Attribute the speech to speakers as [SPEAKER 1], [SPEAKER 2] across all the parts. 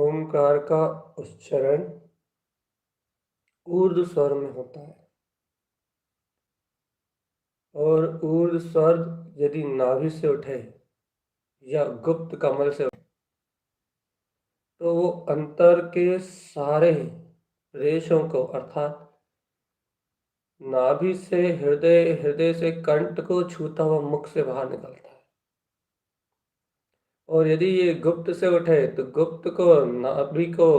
[SPEAKER 1] ओमकार का उच्चारण ऊर्ध्व स्वर में होता है और ऊर्ध्व स्वर यदि नाभि से उठे या गुप्त कमल से उठे तो वो अंतर के सारे रेशों को अर्थात नाभि से हृदय, हृदय से कंठ को छूता हुआ मुख से बाहर निकलता है। और यदि ये गुप्त से उठे तो गुप्त को, नाभि को,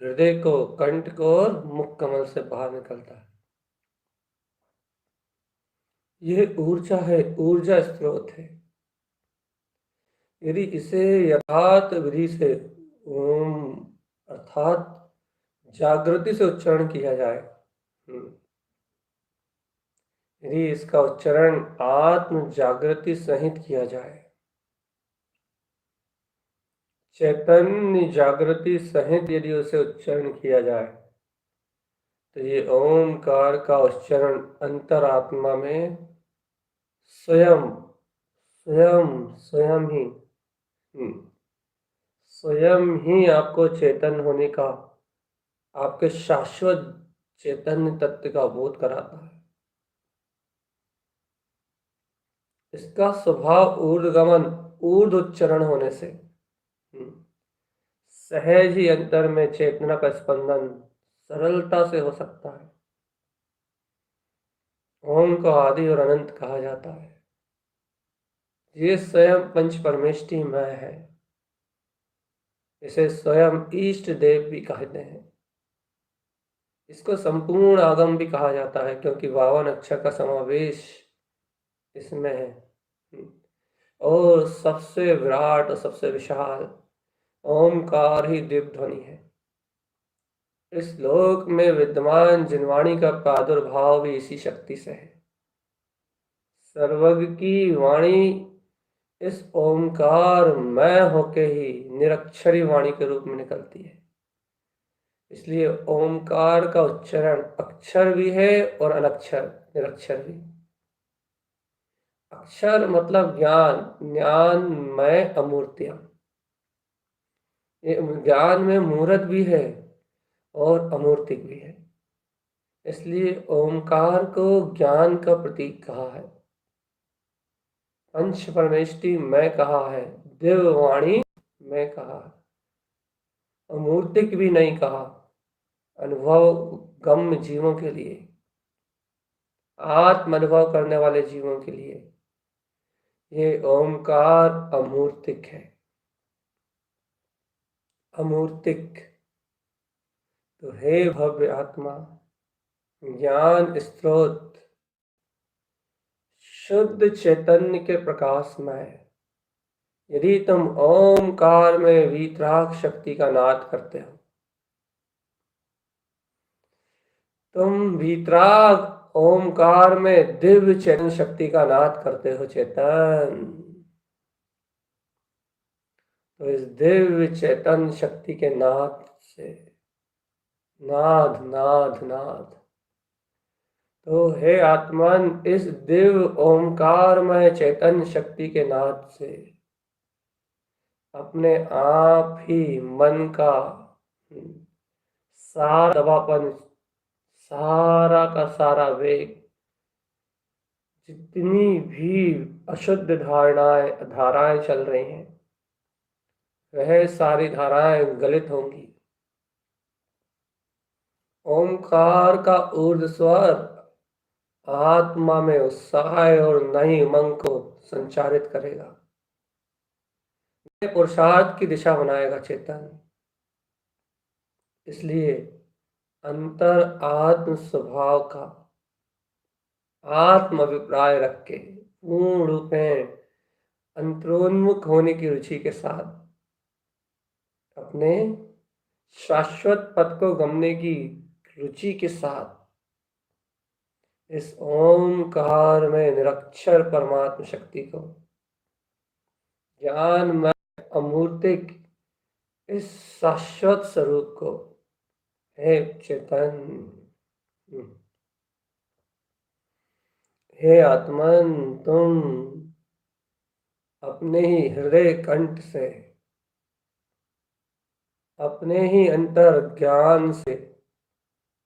[SPEAKER 1] हृदय को, कंठ को और मुख कमल से बाहर निकलता है। यह ऊर्जा है, ऊर्जा स्रोत है। यदि इसे यथार्थ विधि से ओम अर्थात जागृति से उच्चारण किया जाए, यदि इसका उच्चारण आत्म जागृति सहित किया जाए, चैतन्य जागृति सहित यदि उसे उच्चारण किया जाए, तो ये ओमकार का उच्चारण अंतरात्मा में स्वयं स्वयं स्वयं ही स्वयं ही आपको चेतन होने का, आपके शाश्वत चैतन्य तत्व का बोध कराता है। इसका स्वभाव ऊर्ध्वगमन, ऊर्ध्व उच्चारण होने से सहज ही अंतर में चेतना का स्पंदन सरलता से हो सकता है। ओम को आदि और अनंत कहा जाता है। ये स्वयं पंच परमेष्टिमय है। इसे स्वयं इष्ट देव भी कहते हैं। इसको संपूर्ण आगम भी कहा जाता है क्योंकि 52 अक्षर का समावेश इसमें है। और सबसे विराट और सबसे विशाल ओमकार ही दिव्य ध्वनि है। इस लोक में विद्यमान जिनवाणी का प्रादुर्भाव भी इसी शक्ति से है। सर्वज्ञ की वाणी इस ओमकार मय होके ही निरक्षरी वाणी के रूप में निकलती है। इसलिए ओमकार का उच्चारण अक्षर भी है और अनक्षर, निरक्षर भी। अक्षर मतलब ज्ञान, ज्ञानमय अमूर्तियां। ये ज्ञान में मूर्त भी है और अमूर्तिक भी है। इसलिए ओमकार को ज्ञान का प्रतीक कहा है, पंच परमेष्टि में कहा है, दिव्यवाणी में कहा है, अमूर्तिक भी नहीं कहा। अनुभव गम्य जीवों के लिए, आत्म अनुभव करने वाले जीवों के लिए ये ओमकार अमूर्तिक है। अमूर्तिक तो हे भव्य आत्मा, ज्ञान स्रोत, शुद्ध चैतन्य के प्रकाश में यदि तुम ओमकार में वीतराग शक्ति का नाद करते हो, तुम वीतराग ओमकार में दिव्य चैतन्य शक्ति का नाद करते हो चेतन, तो इस दिव्य चैतन्य शक्ति के नाद से नाद नाद नाद, तो हे आत्मन, इस दिव्य ओमकारमय चैतन्य शक्ति के नाद से अपने आप ही मन का सारा दबापन, सारा का सारा वेग, जितनी भी अशुद्ध धाराएं चल रही हैं, वह सारी धाराएं गलित होंगी। ओमकार का ऊर्ध्व स्वर आत्मा में उत्साह और नई उमंग को संचारित करेगा, पुरुषार्थ की दिशा बनाएगा चेतन। इसलिए अंतर आत्म स्वभाव का आत्म अभिप्राय रख के पूर्ण रूप में अंतरोन्मुख होने की रुचि के साथ अपने शाश्वत पद को गमने की रुचि के साथ इस ओमकार में निरक्षर परमात्मा शक्ति को, ज्ञान में अमूर्तिक इस शाश्वत स्वरूप को, हे चेतन, हे आत्मन, तुम अपने ही हृदय कंठ से अपने ही अंतर ज्ञान से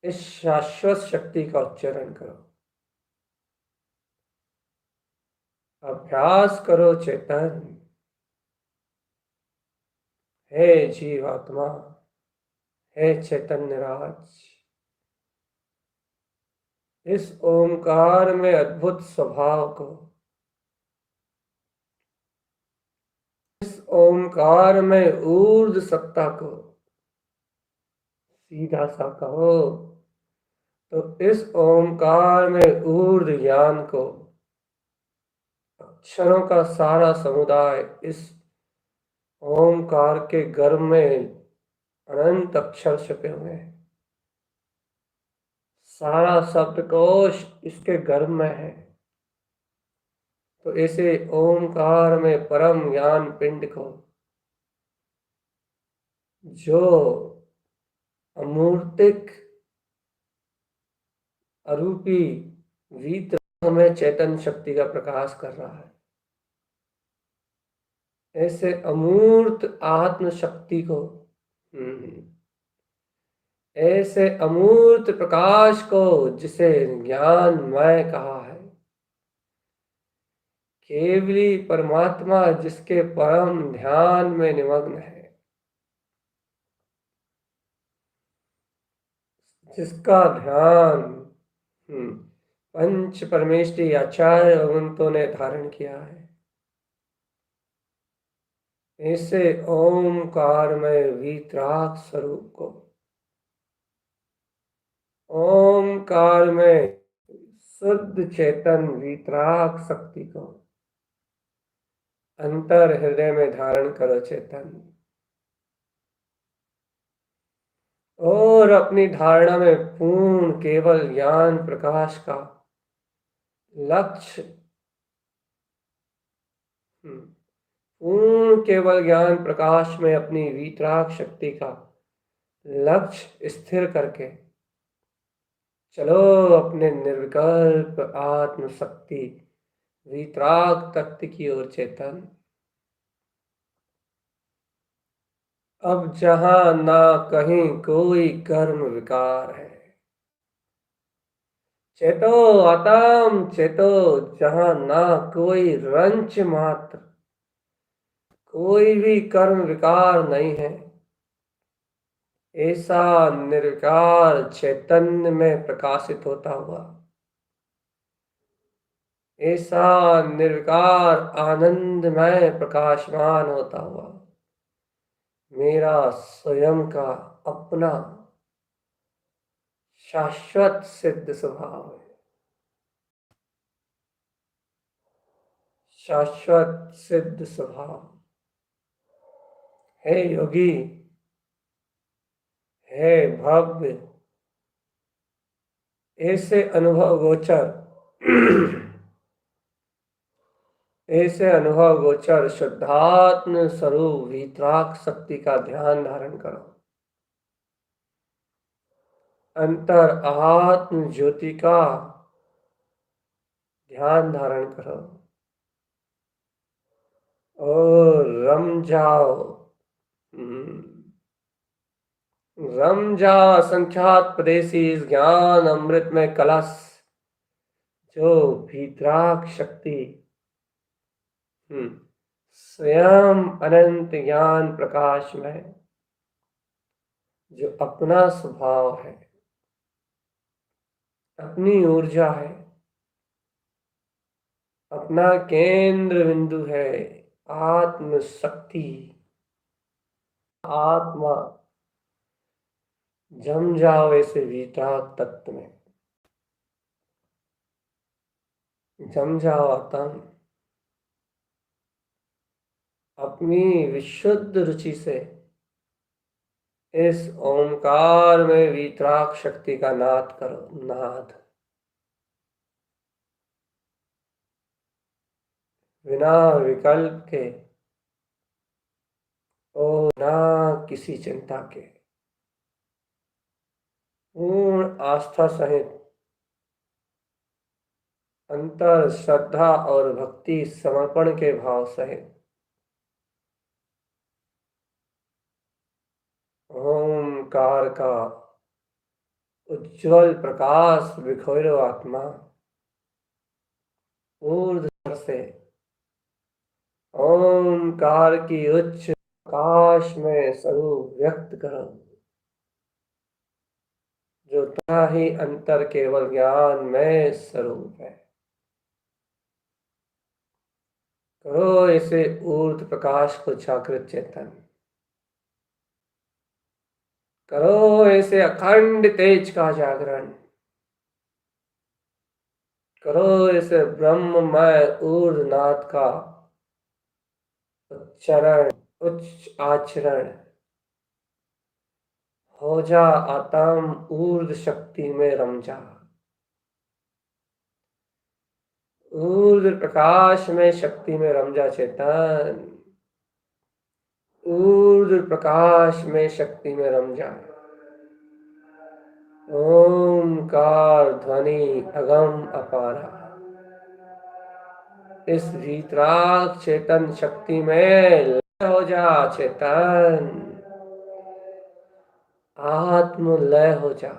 [SPEAKER 1] इस शाश्वत शक्ति का उच्चारण करो। अभ्यास करो चेतन। हे जीवात्मा, हे चैतन्य राज, इस ओंकार में अद्भुत स्वभाव को, इस ओंकार में ऊर्ध्व सत्ता को सीधा सा कहो तो इस ओंकार में ऊर्ध्व ज्ञान को, अक्षरों का सारा समुदाय इस ओंकार के गर्भ में अनंत अक्षर छुपे हुए हैं। सारा शब्दकोश इसके गर्भ में है। तो इसे ओंकार में परम ज्ञान पिंड को, जो अमूर्तिक अरूपी वीत में चैतन्य शक्ति का प्रकाश कर रहा है, ऐसे अमूर्त आत्म शक्ति को, ऐसे अमूर्त प्रकाश को जिसे ज्ञानमय कहा है, केवली परमात्मा जिसके परम ध्यान में निमग्न है, जिसका ध्यान पंच परमेष्टि आचार्य भगवंतों ने धारण किया है, ऐसे ओंकार में वीतराग स्वरूप को, ओंकार में शुद्ध चेतन वीतराग शक्ति को अंतर हृदय में धारण करो चेतन, और अपनी धारणा में पूर्ण केवल ज्ञान प्रकाश का लक्ष्य, पूर्ण केवल ज्ञान प्रकाश में अपनी वीतराग शक्ति का लक्ष्य स्थिर करके चलो अपने निर्विकल्प आत्म शक्ति वीतराग तत्व की ओर चेतन। अब जहां ना कहीं कोई कर्म विकार है, चेतो आत्म चेतो, जहां ना कोई रंच मात्र, कोई भी कर्म विकार नहीं है, ऐसा निर्विकार चैतन्य में प्रकाशित होता हुआ, ऐसा निर्विकार आनंदमय प्रकाशमान होता हुआ मेरा स्वयं का अपना शाश्वत सिद्ध स्वभाव है, शाश्वत सिद्ध स्वभाव। हे योगी, हे भव्य, ऐसे अनुभव गोचर ऐसे अनुभव गोचर शुद्धात्म स्वरूप वीतराग शक्ति का ध्यान धारण करो। अंतर आत्म ज्योति का ध्यान धारण करो और रम जाओ, रम जा संख्यात प्रदेशी इस ज्ञान अमृत में कलश, जो वीतराग शक्ति स्वयं अनंत ज्ञान प्रकाश में जो अपना स्वभाव है, अपनी ऊर्जा है, अपना केंद्र बिंदु है, आत्म शक्ति, आत्मा, जम जाओ ऐसे वीतराग तत्व में, जम जाओ आत्म। अपनी विशुद्ध रुचि से इस ओंकार में वीतराग शक्ति का नाद करो, नाद, बिना विकल्प के और ना किसी चिंता के, पूर्ण आस्था सहित अंतर श्रद्धा और भक्ति समर्पण के भाव सहित ओंकार का उज्ज्वल प्रकाश बिखरो आत्मा, ऊर्ध्व स्वर से ओंकार की उच्च आकाश में स्वरूप व्यक्त करो, जो तना ही अंतर केवल ज्ञान में स्वरूप है। करो इसे ऊर्ध्व प्रकाश को जागृत चेतन, करो ऐसे अखंड तेज का जागरण, करो इसे ब्रह्ममय ऊर्ध्वनाद का उच्चारण, उच्च आचरण। हो जा आत्म ऊर्ध्व शक्ति में रम जा, ऊर्ध्व प्रकाश में शक्ति में रम जा चेतन, ऊर्ध्व प्रकाश में शक्ति में रम जा। ओंकार ध्वनि अगम अपारा, इस वीतराग चेतन शक्ति में लय हो जा चेतन, आत्म लय हो जा।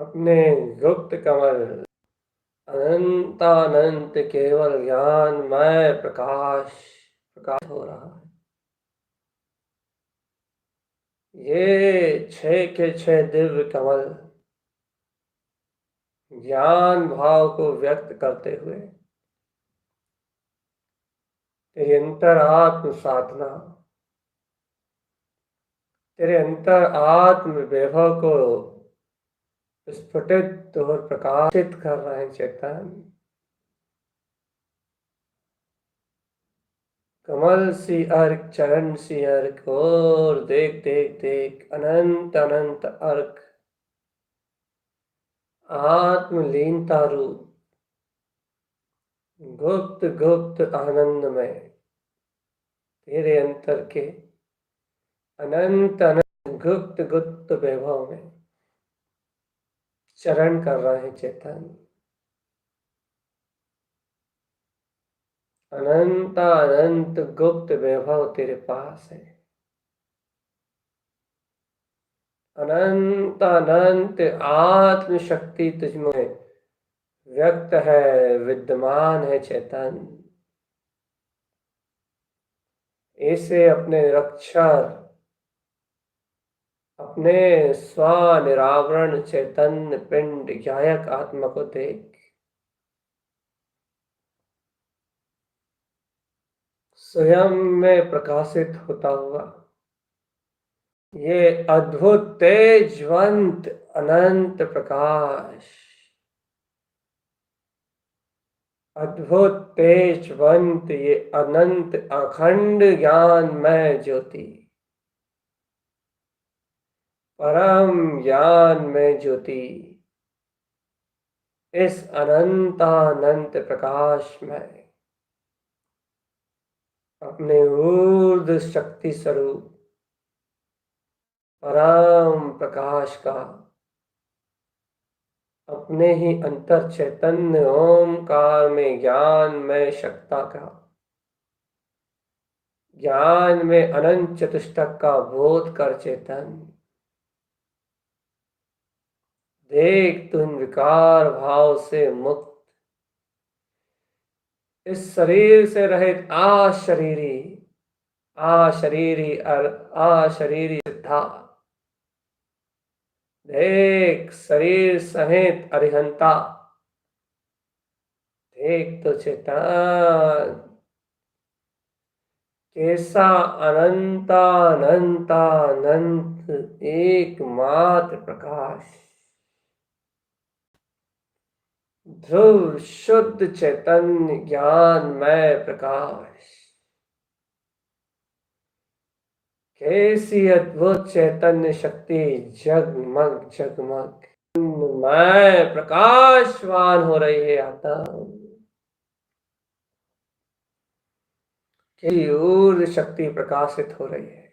[SPEAKER 1] अपने गुप्त कमल अनंतानंत केवल ज्ञानमय प्रकाश प्रकाश हो रहा है। ये 6 के 6 दिव्य कमल ज्ञान भाव को व्यक्त करते हुए तेरे अंतर आत्म साधना, तेरे अंतर आत्म वैभव को स्फुटित और प्रकाशित कर रहे हैं चेतन। कमल सी अर्क, चरण सी अर्क, और देख देख देख अनंत अनंत अर्क, आत्मलीनता रूप गुप्त गुप्त आनंद में तेरे अंतर के अनंत अनंत गुप्त गुप्त वैभव में चरण कर रहे हैं चेतन। अनंत अनंत गुप्त वैभव तेरे पास है। अनंत अनंत आत्म शक्ति तुझमें व्यक्त है, विद्यमान है चेतन। ऐसे अपने रक्षण, अपने स्वनिरावरण चैतन्य पिंड ज्ञायक आत्मा को देख। स्वयं में प्रकाशित होता हुआ ये अद्भुत तेजवंत अनंत प्रकाश, अद्भुत तेजवंत ये अनंत अखंड ज्ञानमय ज्योति, परम ज्ञानमय ज्योति, इस अनंतानंत प्रकाश में अपने ऊर्ध्व शक्ति स्वरूप परम प्रकाश का, अपने ही अंतर चैतन्य ओमकार में ज्ञान में शक्ता का, ज्ञान में अनंत चतुष्टक का बोध कर चेतन। देख तुम विकार भाव से मुक्त, इस शरीर से रहित अशरीरी सिद्धा, देख शरीर सहित अरिहंता, देख तो चेतन कैसा अनंतानंत एकमात्र प्रकाश, ध्रुव शुद्ध चैतन्य ज्ञानमय प्रकाश, कैसी अद्भुत चैतन्य शक्ति जगमग जगमग मैं प्रकाशवान हो रही है आत्मा की ऊर्ध्व शक्ति प्रकाशित हो रही है।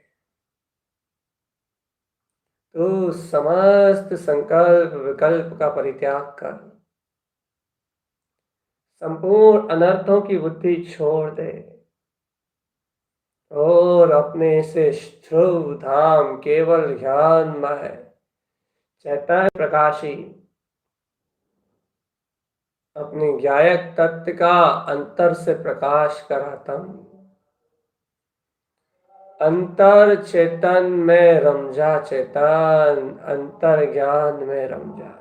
[SPEAKER 1] तो समस्त संकल्प विकल्प का परित्याग कर संपूर्ण अनर्थों की बुद्धि छोड़ दे और अपने से ध्रुव धाम केवल ज्ञानमय चैतन्य प्रकाशी अपने ज्ञायक तत्व का अंतर से प्रकाश कराता हूं। अंतर चेतन में रम जा चेतन, अंतर ज्ञान में रम जा,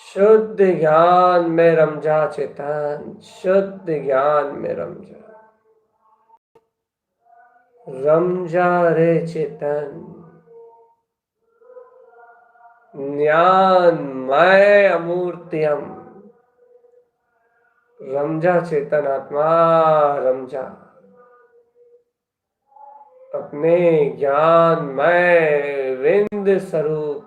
[SPEAKER 1] शुद्ध ज्ञान में रम जा चेतन, शुद्ध ज्ञान में रम जा, रम जा रे चेतन। ज्ञानमय अमूर्तियम, रम जा चेतन आत्मा, रम जा अपने ज्ञानमय विंद स्वरूप,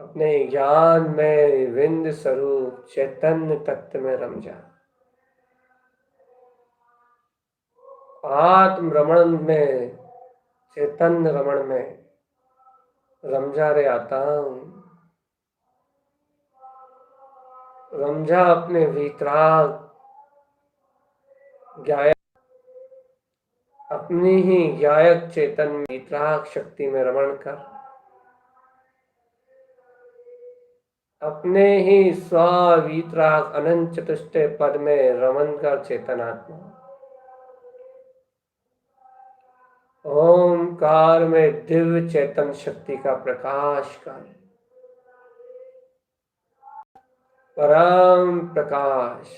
[SPEAKER 1] अपने ज्ञान में विंद स्वरूप चैतन्य तत्व में रम जा। आत्म रमण में, चैतन्य रमण में रम जा रे आता हूं। रम जा अपने वितराग ज्ञायक, अपनी ही ज्ञायक चेतन वितराग शक्ति में रमण कर अपने ही स्वीतराग अनंत चतुष्टय पद में रमन कर चेतनात्मा ओमकार में दिव्य चेतन शक्ति का प्रकाश कर परम प्रकाश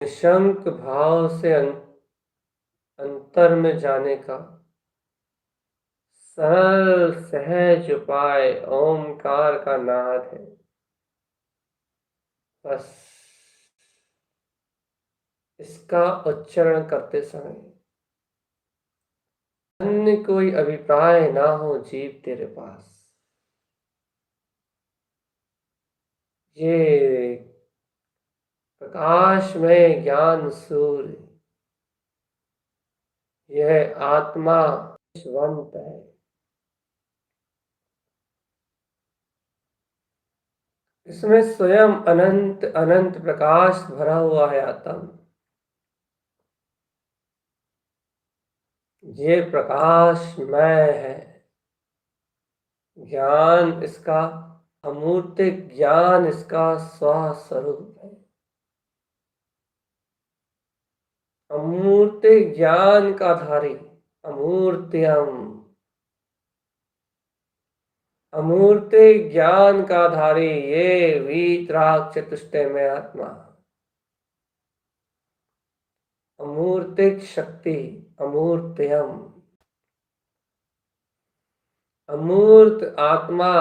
[SPEAKER 1] निशंक भाव से अंतर में जाने का सरल सहज उपाय ओमकार का नाद है। बस इसका उच्चारण करते समय अन्य कोई अभिप्राय ना हो जीव तेरे पास। ये प्रकाश में ज्ञान सूर्य, यह आत्मा विश्वंत है। इसमें स्वयं अनंत अनंत प्रकाश भरा हुआ है आत्मा। ये प्रकाशमय है। ज्ञान इसका अमूर्त ज्ञान इसका स्वस्वरूप है। अमूर्त ज्ञान का धारी अमूर्त्यम, अमूर्त ज्ञान का धारी ये वीतराग चतुष्टय में आत्मा, अमूर्तिक शक्ति अमूर्त्यम, अमूर्त आत्मा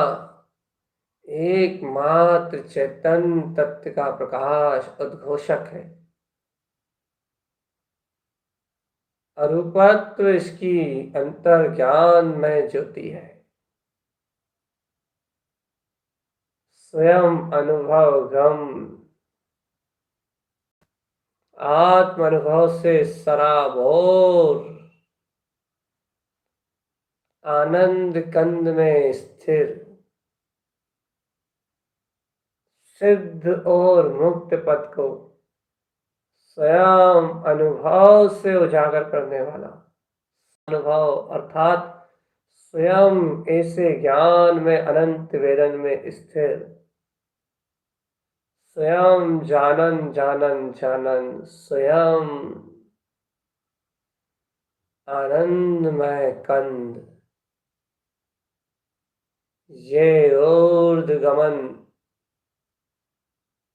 [SPEAKER 1] एकमात्र चैतन्य तत्व का प्रकाश उद्घोषक है। अरूपत्व इसकी अंतर ज्ञान में ज्योति है। स्वयं अनुभव गम, आत्म अनुभव से सराबोर आनंद कंद में स्थिर सिद्ध और मुक्त पद को स्वयं अनुभव से उजागर करने वाला अनुभव अर्थात स्वयं ऐसे ज्ञान में अनंत वेदन में स्थिर, स्वयं जानन जानन जानन, स्वयं आनंदमय कंद, ये ऊर्ध गमन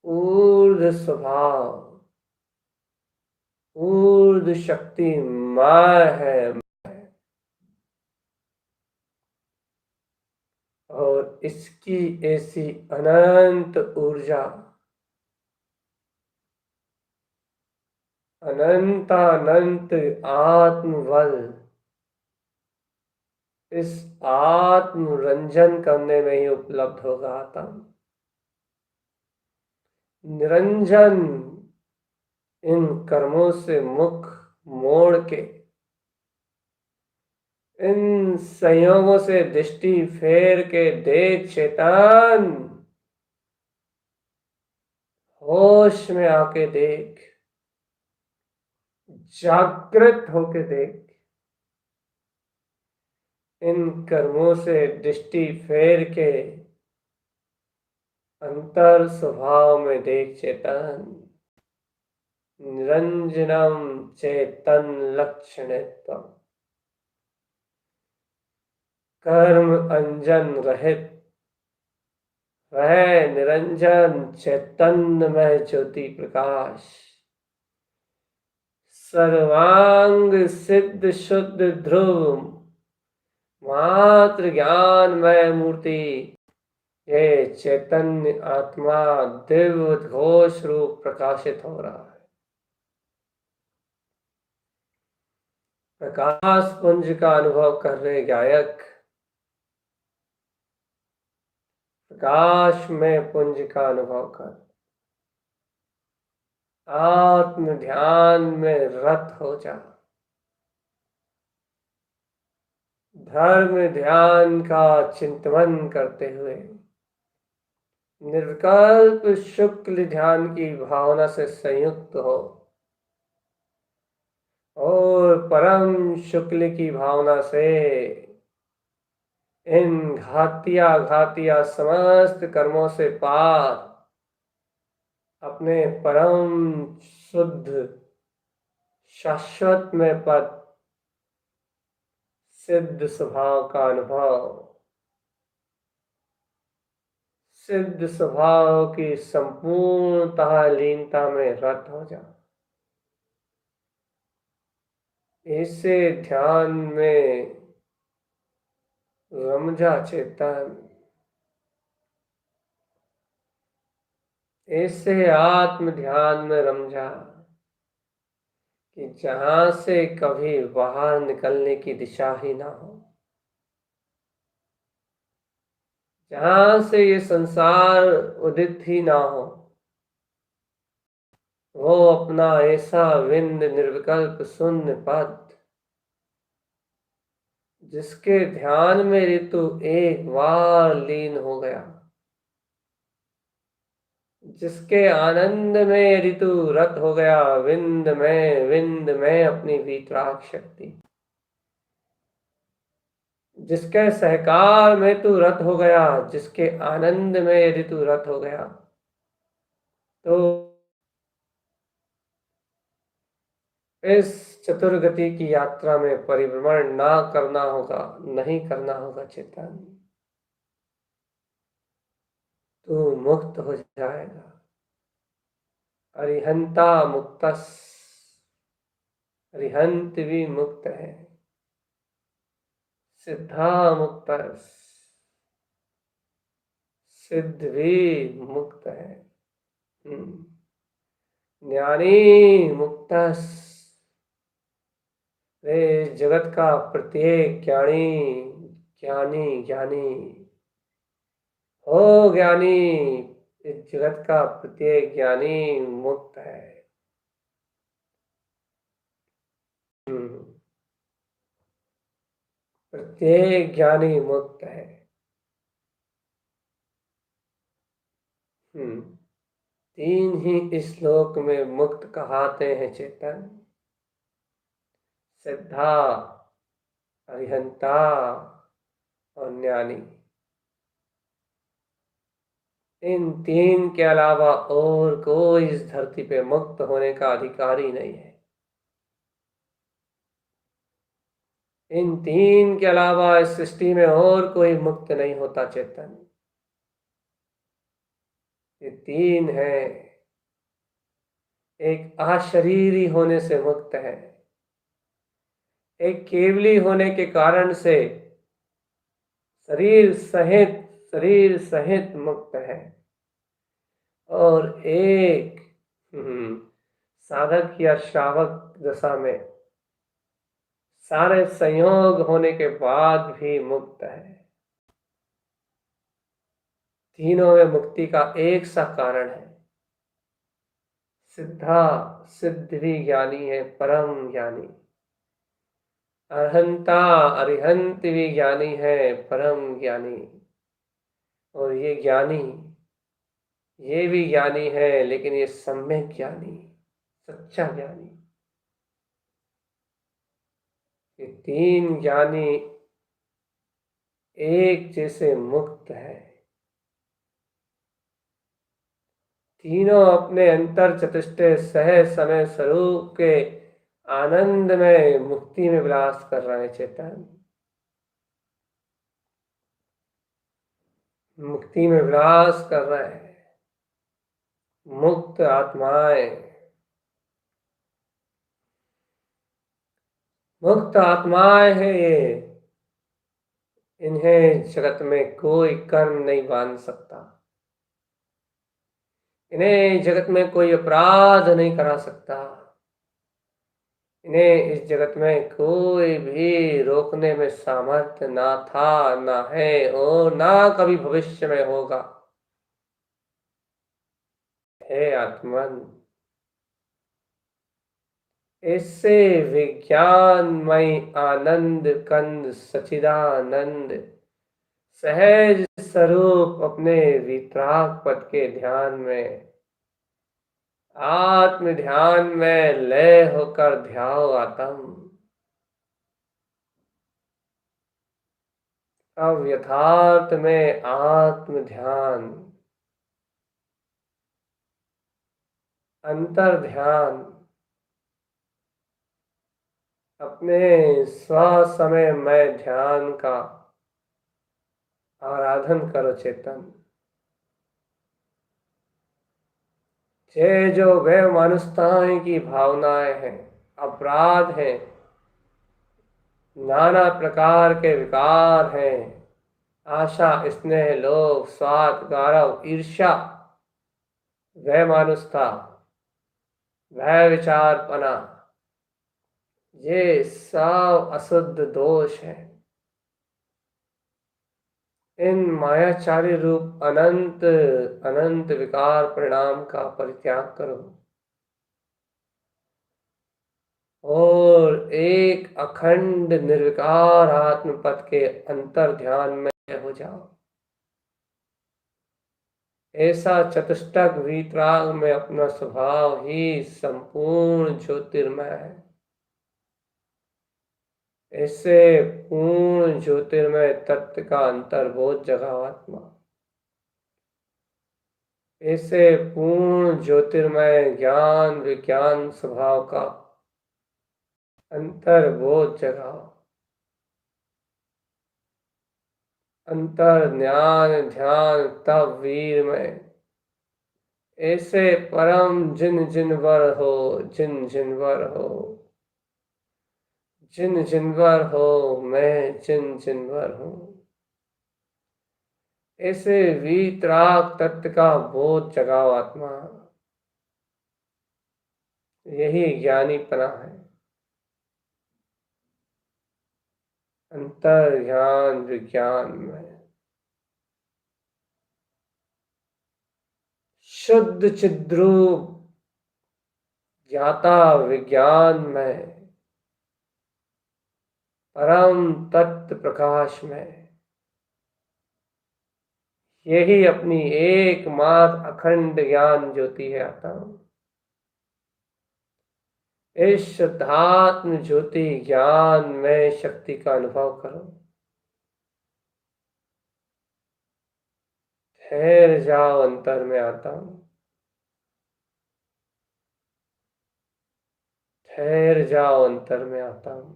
[SPEAKER 1] ऊर्ध स्वभाव ऊर्ध शक्ति माय है और इसकी ऐसी अनंत ऊर्जा अनंतानंत आत्मबल इस आत्मरंजन करने में ही उपलब्ध होगा। आत्म निरंजन इन कर्मों से मुख मोड़ के, इन संयोगों से दृष्टि फेर के देख चेतन, होश में आके देख, जागृत होके देख, इन कर्मों से दृष्टि फेर के अंतर स्वभाव में देख चेतन, निरंजनम चेतन लक्षणत्वम, कर्म अंजन रहित वह निरंजन चैतन्यमय ज्योति प्रकाश, सर्वांग सिद्ध शुद्ध ध्रुव मात्र ज्ञानमय मूर्ति, ये चैतन्य आत्मा दिव्य घोष रूप प्रकाशित हो रहा है। प्रकाश पुंज का अनुभव कर रहे गायक प्रकाश में पुंज का अनुभव कर आत्म ध्यान में रत हो जा। धर्म ध्यान का चिंतन करते हुए निर्विकल्प शुक्ल ध्यान की भावना से संयुक्त हो और परम शुक्ल की भावना से इन घातिया समस्त कर्मों से पार अपने परम शुद्ध शाश्वत में पद सिद्ध स्वभाव का अनुभव, सिद्ध स्वभाव की संपूर्णतः लीनता में रत हो जा। इसे ध्यान में रम जा चेतन, ऐसे आत्म ध्यान में रम जा कि जहां से कभी बाहर निकलने की दिशा ही ना हो, जहां से ये संसार उदित ही ना हो, वो अपना ऐसा विंद निर्विकल्प शून्य पद जिसके ध्यान में ऋतु एक बार लीन हो गया, जिसके आनंद में ऋतु रत हो गया, विंद में अपनी वीतराग शक्ति, जिसके सहकार में तू रत हो गया, जिसके आनंद में ऋतु रत हो गया, तो इस चतुर्गति की यात्रा में परिभ्रमण ना करना होगा, नहीं करना होगा चेतन। तू मुक्त हो जाएगा। अरिहंता मुक्तस, अरिहंत भी मुक्त है, सिद्धा मुक्तस, सिद्ध भी मुक्त है, ज्ञानी मुक्तस, वे जगत का प्रत्येक ज्ञानी ज्ञानी ज्ञानी हो, ज्ञानी इस जगत का प्रत्येक ज्ञानी मुक्त है। प्रत्येक ज्ञानी मुक्त है। तीन ही इस श्लोक में मुक्त कहाते हैं चेतन, सिद्धा, अरिहंता और ज्ञानी। इन तीन के अलावा और कोई इस धरती पे मुक्त होने का अधिकारी नहीं है। इन तीन के अलावा इस सृष्टि में और कोई मुक्त नहीं होता चेतन। ये तीन है। एक अशरीरी होने से मुक्त है, एक केवली होने के कारण से शरीर सहित मुक्त है, और एक साधक या श्रावक दशा में सारे संयोग होने के बाद भी मुक्त है। तीनों में मुक्ति का एक सा कारण है। सिद्धा, सिद्ध भी ज्ञानी है, परम ज्ञानी। अरहंता, अरिहंत भी ज्ञानी है, परम ज्ञानी। और ये ज्ञानी, ये भी ज्ञानी है, लेकिन ये सम्यक ज्ञानी, सच्चा ज्ञानी। ये तीन ज्ञानी एक जैसे मुक्त है। तीनों अपने अंतर चतुष्टय सह समय स्वरूप के आनंद में मुक्ति में विलास कर रहे हैं चेतन। मुक्ति में विलास कर रहे हैं, मुक्त आत्माएं, मुक्त आत्माएं हैं ये। इन्हें जगत में कोई कर्म नहीं बांध सकता, इन्हें जगत में कोई अपराध नहीं करा सकता, इन्हें इस जगत में कोई भी रोकने में सामर्थ्य ना था, ना है और ना कभी भविष्य में होगा। हे आत्मन, इससे विज्ञानमय आनंद कंद सचिदानंद सहज स्वरूप अपने वितराग पद के ध्यान में, आत्म ध्यान में लय होकर ध्याओ आत्म। अब यथार्थ में आत्म ध्यान, अंतर ध्यान, अपने स्व समय में ध्यान का आराधन करो चेतन। ये जो वे मानुषताएं की भावनाएं हैं, अपराध हैं, नाना प्रकार के विकार हैं, आशा, स्नेह, लोभ, स्वार्थ, गौरव, ईर्ष्या, वह मानुषता, वह विचारपना, ये सब अशुद्ध दोष है। इन मायाचारी रूप अनंत अनंत विकार परिणाम का परित्याग करो और एक अखंड निर्विकार आत्म पद के अंतर ध्यान में हो जाओ। ऐसा चतुष्टक वीतराग में अपना स्वभाव ही संपूर्ण ज्योतिर्मय है। इससे पूर्ण ज्योतिर्मय तत्व का अंतर्बोध जगाओ आत्मा। इससे पूर्ण ज्योतिर्मय ज्ञान विज्ञान स्वभाव का अंतर्बोध जगाओ। अंतर ज्ञान ध्यान तब वीर में, ऐसे परम जिन जिनवर हो, जिन जिनवर हो, जिन जिनवर हो, मैं जिन जिनवर हूं। ऐसे वीतराग तत्व का बोध जगाओ आत्मा। यही ज्ञानीपना है। अंतर ज्ञान विज्ञान में शुद्ध चिद्रूप ज्ञाता विज्ञान में परम तत्व प्रकाश में, यही अपनी एकमात्र अखंड ज्ञान ज्योति है आत्मा। इस शुद्धात्म ज्योति ज्ञान में शक्ति का अनुभव करो। ठहर जाओ अंतर में आता हूं, ठहर जाओ अंतर में आता हूं,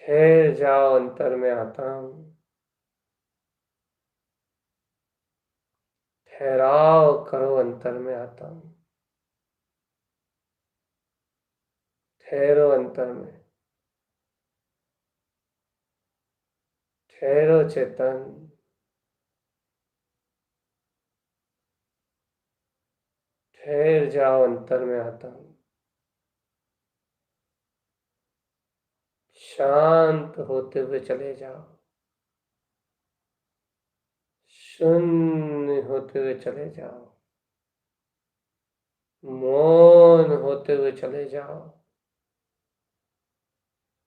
[SPEAKER 1] ठहर जाओ अंतर में आता हूं। ठहराव करो अंतर में आता हूं। ठहरो अंतर में, ठहरो चेतन, ठहर जाओ अंतर में आता हूं। शांत होते हुए चले जाओ, शून्य होते हुए चले जाओ, मौन होते हुए चले जाओ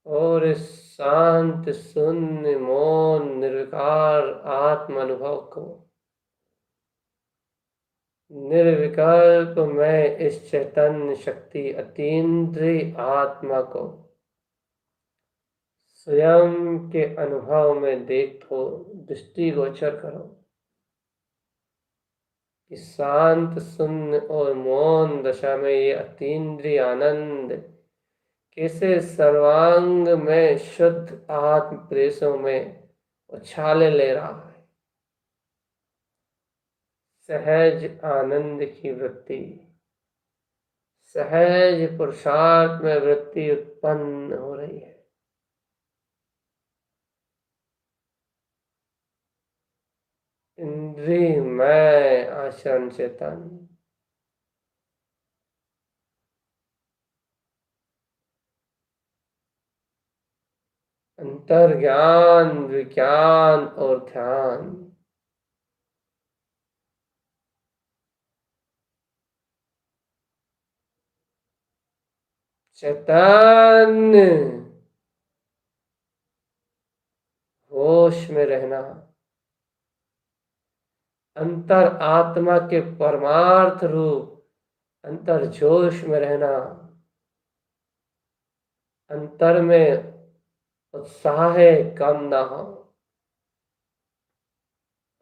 [SPEAKER 1] और इस शांत शून्य मौन निर्विकार आत्म अनुभव को निर्विकल्प में इस चैतन्य शक्ति अतीन्द्रिय आत्मा को स्वयं के अनुभव में देखो, दृष्टिगोचर करो कि शांत शून्य और मौन दशा में ये अतीन्द्रिय आनंद कैसे सर्वांग में शुद्ध आत्म प्रेसों में उछाले ले रहा है, सहज आनंद की वृत्ति, सहज पुरुषार्थ में वृत्ति उत्पन्न हो रही है। इंद्रियमय आचरण चेतन, अंतर्ज्ञान, विज्ञान और ध्यान, चैतन्य, होश में रहना, अंतर आत्मा के परमार्थ रूप अंतर जोश में रहना, अंतर में उत्साह कम ना हो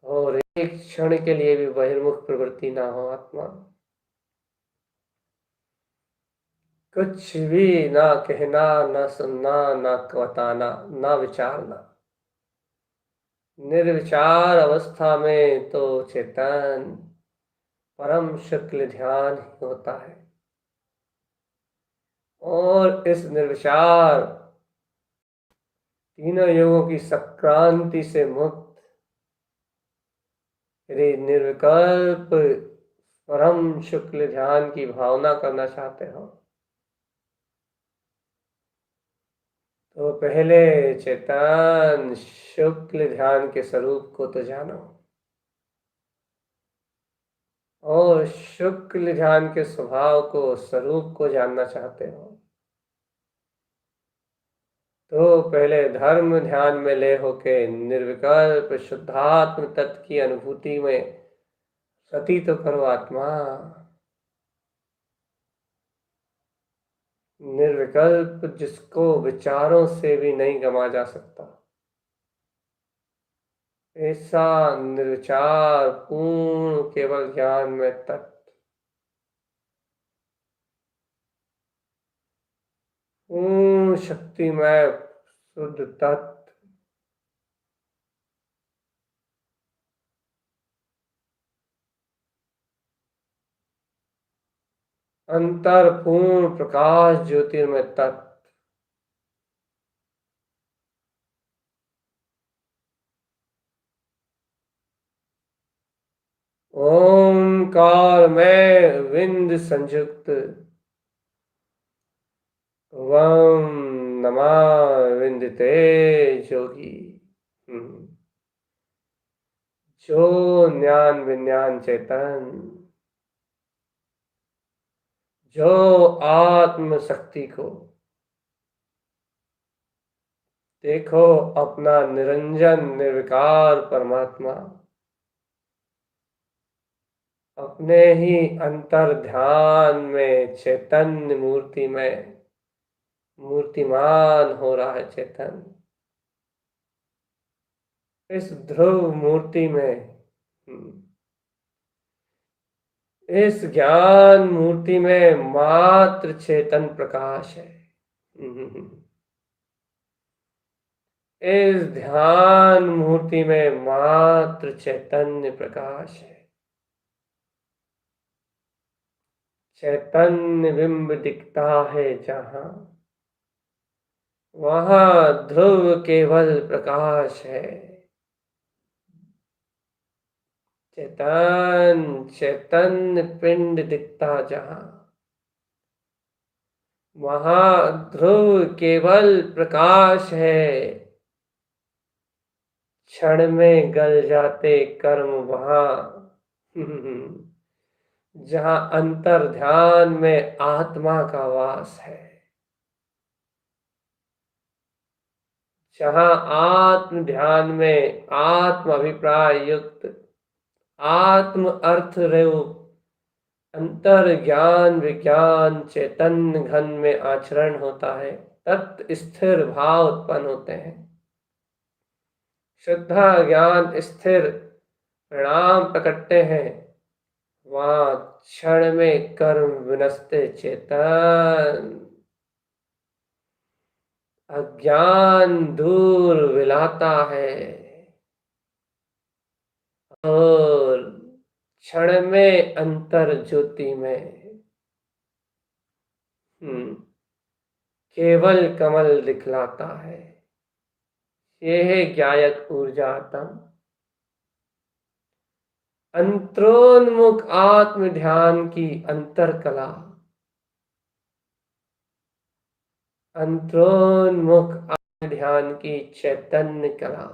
[SPEAKER 1] और एक क्षण के लिए भी बहिर्मुख प्रवृत्ति ना हो। आत्मा कुछ भी ना कहना, ना सुनना, ना बताना, ना विचारना। निर्विचार अवस्था में तो चेतन परम शुक्ल ध्यान ही होता है और इस निर्विचार तीनों योगों की संक्रांति से मुक्त यदि निर्विकल्प परम शुक्ल ध्यान की भावना करना चाहते हो तो पहले चेतन शुक्ल ध्यान के स्वरूप को तो जानो और शुक्ल ध्यान के स्वभाव को, स्वरूप को जानना चाहते हो तो पहले धर्म ध्यान में ले होके निर्विकल्प शुद्धात्म तत्व की अनुभूति में सती तो करो। आत्मा निर्विकल्प जिसको विचारों से भी नहीं गमा जा सकता, ऐसा निर्विचार पूर्ण केवल ज्ञान में तत्व, पूर्ण शक्तिमय शुद्ध तत्व, अंतर पूर्ण प्रकाश ज्योतिर्मय तत्व, ओंकार में विंद संयुक्त वम नमः विंदते जोगी। जो ज्ञान विज्ञान चेतन, जो आत्म शक्ति को देखो अपना निरंजन निर्विकार परमात्मा अपने ही अंतर ध्यान में चैतन्य मूर्ति में मूर्तिमान हो रहा है। चेतन इस ध्रुव मूर्ति में, इस ज्ञान मूर्ति में मात्र चेतन प्रकाश है। इस ध्यान मूर्ति में मात्र चैतन्य प्रकाश है। चैतन्य बिंब दिखता है जहां, वहां ध्रुव केवल प्रकाश है। चेतन चैतन्य पिंड दिखता जहां, वहां ध्रुव केवल प्रकाश है। क्षण में गल जाते कर्म वहां जहां अंतर ध्यान में आत्मा का वास है, जहां आत्म ध्यान में आत्म अभिप्राय युक्त आत्म अर्थ रूप अंतर ज्ञान विज्ञान चैतन्य घन में आचरण होता है, तत् स्थिर भाव उत्पन्न होते हैं। शुद्धा ज्ञान स्थिर परिणाम प्रकटते हैं, वहां क्षण में कर्म विनष्टे चेतन। अज्ञान दूर विलाता है और क्षण में अंतर ज्योति में केवल कमल दिखलाता है। ये है ज्ञायक ऊर्जातम। अंतरोन्मुख आत्म ध्यान की अंतर कला। अंतरोन्मुख आत्म ध्यान की चैतन्य कला,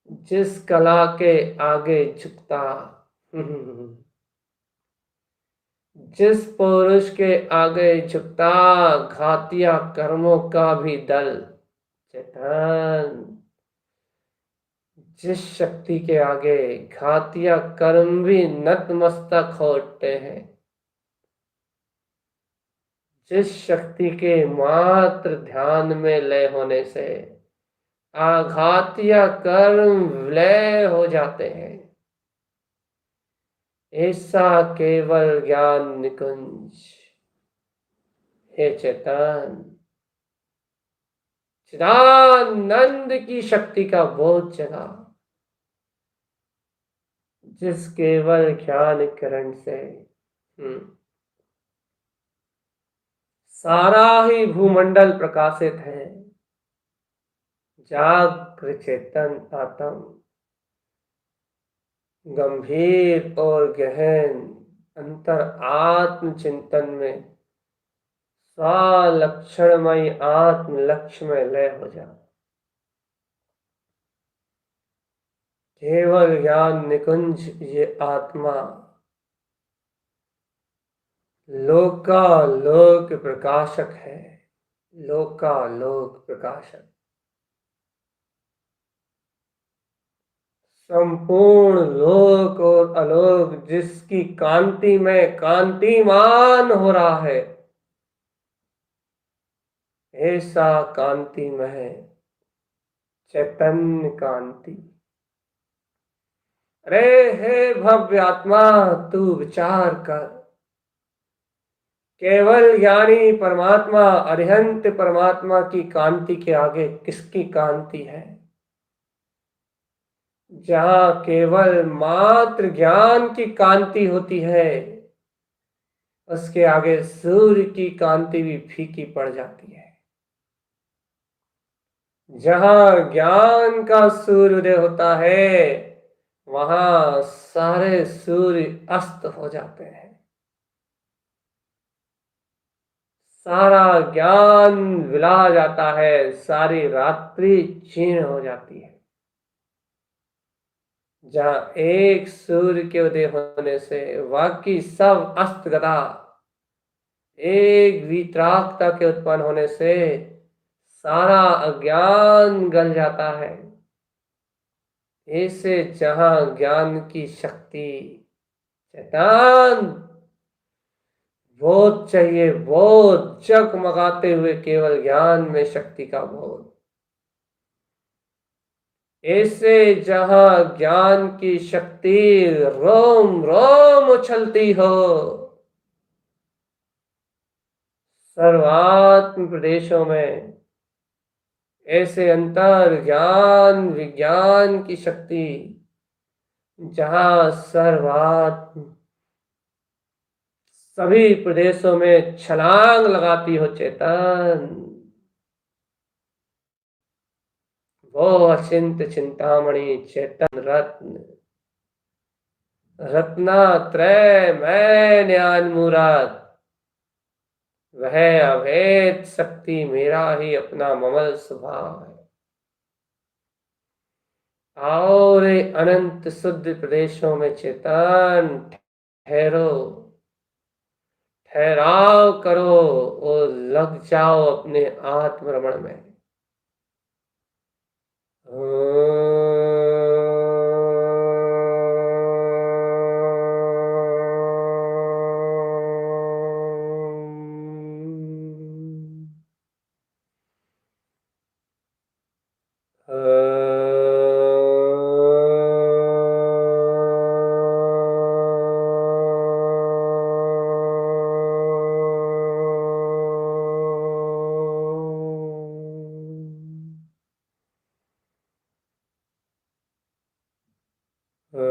[SPEAKER 1] जिस कला के आगे झुकता जिस पुरुष के आगे झुकता घातिया कर्मों का भी दल चेतन, जिस शक्ति के आगे घातिया कर्म भी नतमस्तक होते हैं, जिस शक्ति के मात्र ध्यान में लय होने से आघातिया कर्म विलय हो जाते हैं, ऐसा केवल ज्ञान निकुंज हे चेतन, चिदानंद की शक्ति का बोध जगा, जिस केवल ज्ञान किरण से सारा ही भूमंडल प्रकाशित है। जागृत चेतन आत्म गंभीर और गहन अंतर आत्म चिंतन में स्वलक्षणमय आत्म लक्ष्य में लय हो जा। केवल ज्ञान निकुंज ये आत्मा लोकालोक प्रकाशक है। लोकालोक प्रकाशक संपूर्ण लोक और अलोक जिसकी कांति में कांतिमान हो रहा है, ऐसा कांतिमय चैतन्य कांति। अरे हे भव्य आत्मा, तू विचार कर, केवल ज्ञानी परमात्मा अरिहंत परमात्मा की कांति के आगे किसकी कांति है? जहां केवल मात्र ज्ञान की कांति होती है, उसके आगे सूर्य की कांति भी फीकी पड़ जाती है। जहां ज्ञान का सूर्योदय होता है, वहां सारे सूर्य अस्त हो जाते हैं। सारा ज्ञान विला जाता है, सारी रात्रि क्षीण हो जाती है। जहां एक सूर्य के उदय होने से बाकी सब अस्त गदा, एक वितरागता के उत्पन्न होने से सारा अज्ञान गल जाता है। ऐसे जहां ज्ञान की शक्ति चेतन बोध चाहिए, बोध जगमगाते हुए केवल ज्ञान में शक्ति का बोध। ऐसे जहां ज्ञान की शक्ति रोम रोम उछलती हो, सर्वात्म प्रदेशों में ऐसे अंतर ज्ञान विज्ञान की शक्ति जहां सर्वात्म सभी प्रदेशों में छलांग लगाती हो चेतन, वो अचिंत चिंतामणि चेतन रत्न, रत्नात्रय मैं ज्ञान मूरत, वह अभेद शक्ति मेरा ही अपना ममल स्वभाव है। और अनंत शुद्ध प्रदेशों में चेतन ठहरो, ठहराव करो और लग जाओ अपने आत्मरमण में। देखो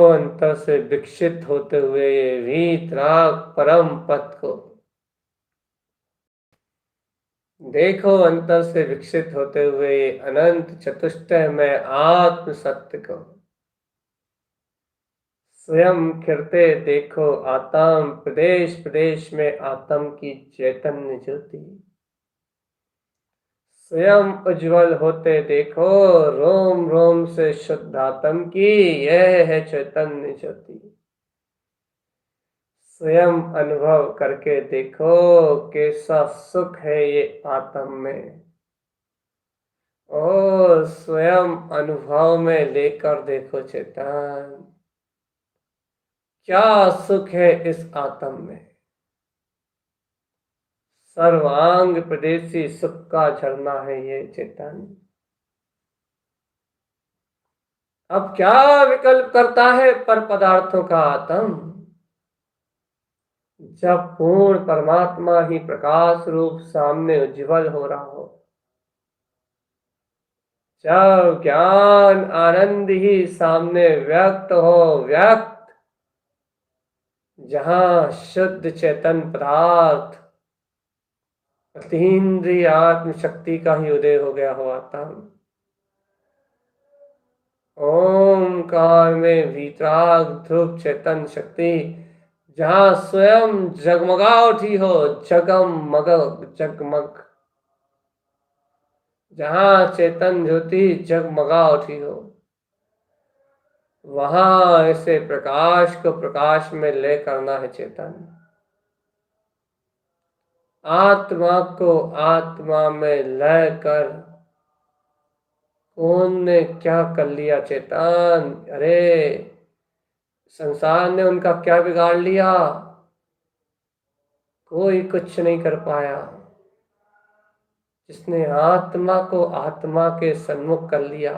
[SPEAKER 1] अंतर से विकसित होते हुए ये वीतराग परम पद को। देखो अंतर से विकसित होते हुए ये अनंत चतुष्टय में आत्म सत्य को। स्वयं खिलते देखो आत्म प्रदेश प्रदेश में आत्म की चैतन्य ज्योति। स्वयं उज्जवल होते देखो रोम रोम से शुद्ध आत्म की यह है चैतन्य ज्योति। स्वयं अनुभव करके देखो कैसा सुख है ये आत्म में। और स्वयं अनुभव में लेकर देखो चेतन क्या सुख है इस आत्म में। सर्वांग प्रदेशी सुख का झरना है ये चेतन। अब क्या विकल्प करता है पर पदार्थों का आत्म। जब पूर्ण परमात्मा ही प्रकाश रूप सामने उज्जवल हो रहा हो, जब ज्ञान आनंद ही सामने व्यक्त हो, व्यक्त जहां शुद्ध चेतन पदार्थ अतीन्द्रिय आत्म शक्ति का ही उदय हो गया हो आता। ओमकार में वीतराग ध्रुव चेतन शक्ति जहां स्वयं जगमगा उठी हो, जगमग जगमग, जहां चेतन ज्योति जगमगा उठी हो, वहां ऐसे प्रकाश को प्रकाश में ले करना है चेतन। आत्मा को आत्मा में लय कर कौन ने क्या कर लिया चेतन। अरे संसार ने उनका क्या बिगाड़ लिया, कोई कुछ नहीं कर पाया। जिसने आत्मा को आत्मा के सन्मुख कर लिया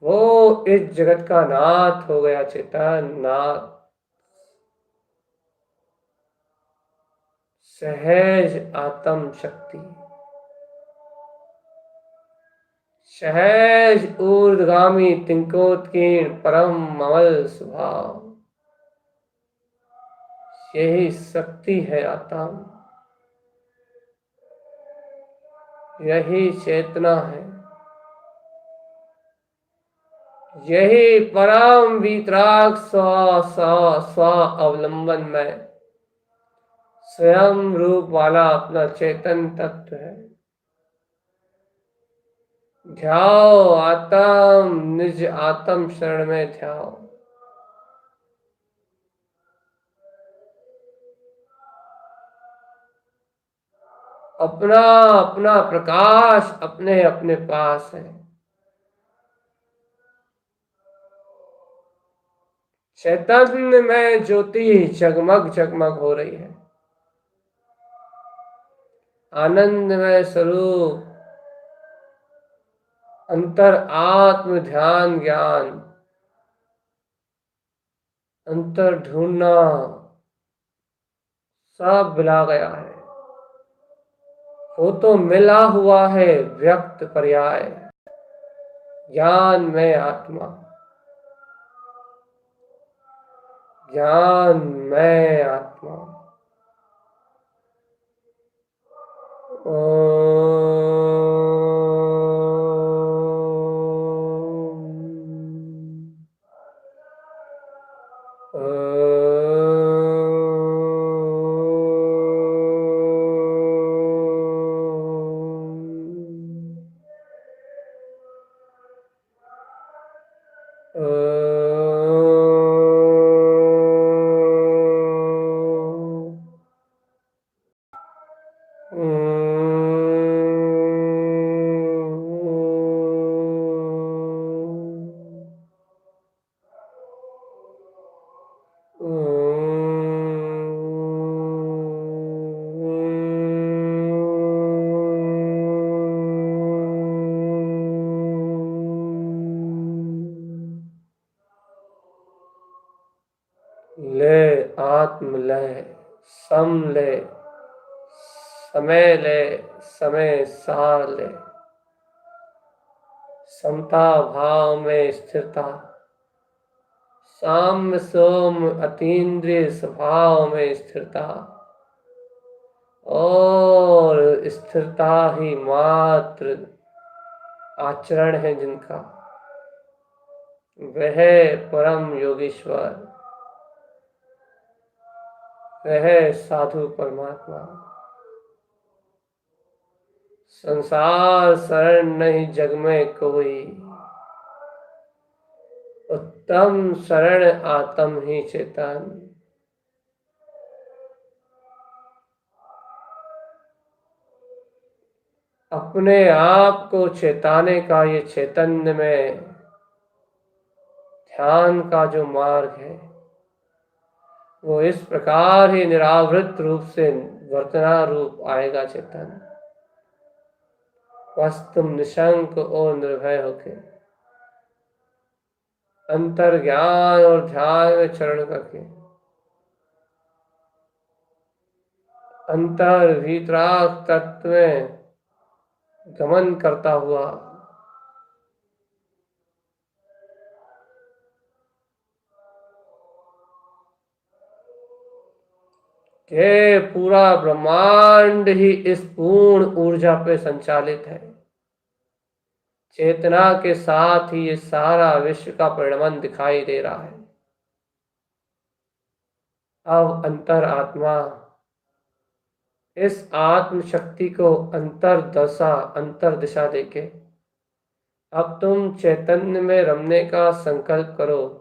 [SPEAKER 1] वो इस जगत का नाथ हो गया चेतन। नाथ सहज आत्म शक्ति, सहज ऊर्ध्वगामी तिंकोत्कीर्ण परम अमल स्वभाव, यही शक्ति है आत्मा, यही चेतना है, यही परम वितराग स्व स्व स्व अवलंबन में स्वयं रूप वाला अपना चेतन तत्व है। ध्याओ आत्म निज आत्म शरण में ध्याओ। अपना अपना प्रकाश अपने अपने पास है। चैतन्य में ज्योति जगमग जगमग हो रही है। आनंद में स्वरूप अंतर आत्म ध्यान ज्ञान, अंतर ढूंढना सब भुला गया है। वो तो मिला हुआ है व्यक्त पर्याय, ज्ञान में आत्मा, ज्ञान में आत्मा। आत्मलय, समलय, समय लय, समय सार लय, समता भाव में स्थिरता, साम्य सोम अतीन्द्रिय स्वभाव में स्थिरता, और स्थिरता ही मात्र आचरण है जिनका, वह परम योगीश्वर, वह साधु परमात्मा। संसार शरण नहीं जग में कोई, उत्तम शरण आत्म ही चेतन। अपने आप को चेताने का ये चैतन्य में ध्यान का जो मार्ग है, वो इस प्रकार ही निरावृत रूप से वर्तना रूप आएगा चेतन। बस तुम निशंक और निर्भय होके अंतर ज्ञान और ध्यान में चरण करके अंतर भीतराग तत्व में गमन करता हुआ ये पूरा ब्रह्मांड ही इस पूर्ण ऊर्जा पे संचालित है। चेतना के साथ ही ये सारा विश्व का परिणमन दिखाई दे रहा है। अब अंतर आत्मा इस आत्म शक्ति को अंतर दिशा देके अब तुम चैतन्य में रमने का संकल्प करो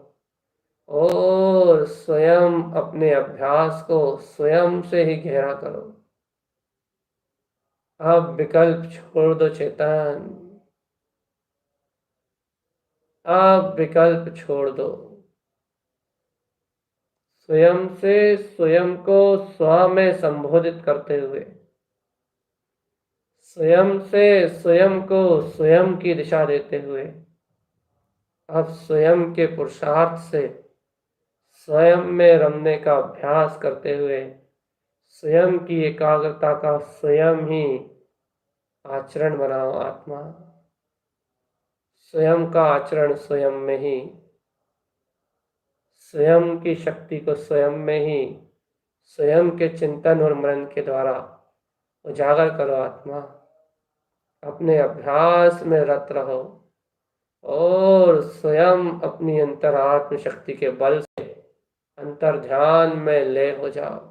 [SPEAKER 1] और स्वयं अपने अभ्यास को स्वयं से ही गहरा करो। अब विकल्प छोड़ दो चेतन, अब विकल्प छोड़ दो। स्वयं से स्वयं को स्व में संबोधित करते हुए, स्वयं से स्वयं को स्वयं की दिशा देते हुए, अब स्वयं के पुरुषार्थ से स्वयं में रमने का अभ्यास करते हुए स्वयं की एकाग्रता का स्वयं ही आचरण बनाओ। आत्मा स्वयं का आचरण स्वयं में ही, स्वयं की शक्ति को स्वयं में ही, स्वयं के चिंतन और मनन के द्वारा उजागर करो। आत्मा अपने अभ्यास में रत रहो और स्वयं अपनी अंतरात्म शक्ति के बल से अंतर ध्यान में लय हो जाओ।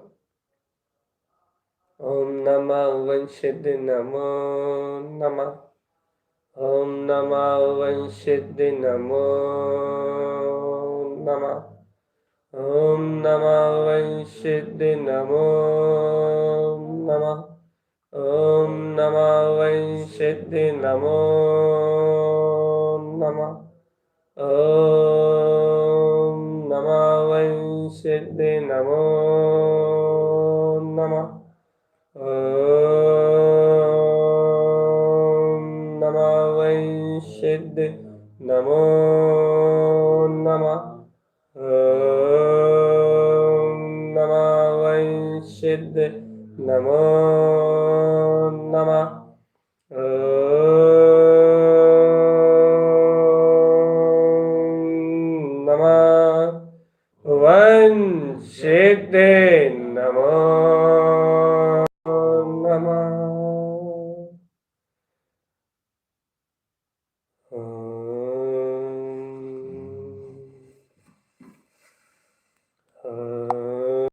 [SPEAKER 1] ओम नमः वंशिद्धि नमो नमः, ओम नमः वंशिद्धि नमो नमः, ओम नमः वंशिद्धि नमो नमः, ओम नमः वंशिद्धि नमो नमः, ओम नमः वंशिद्धि नमो नमः, ओम नमः वंशिद्धि नमो नमः, ओम नमः वंशिद्धि नमो नमः, ओम नमः वंशिद्धि